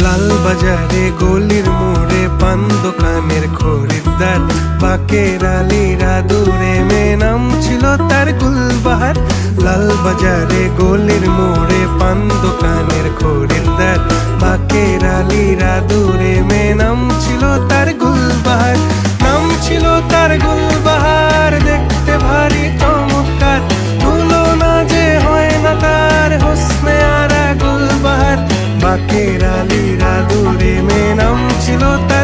লাল বাজারে গলির মোড়ে পান দোকানের খরিদ্দার, বাকের আলীরা দূরে মেয়ে নাম ছিল তার গুলবাহার। লাল বাজারে গলির মোড়ে পান দোকানের খরিদ্দার, বাকের আলীরা দূরে মেয়ে নাম ছিল তার গুলবাহার। নাম ছিল তার গুলবাহার, দেখতে ভারী চমৎকার, তুলনা যে হয় না তার হোসনে আরা গুলবাহার। বাকের আলীরা দূরে মেয়ে নাম ছিল তার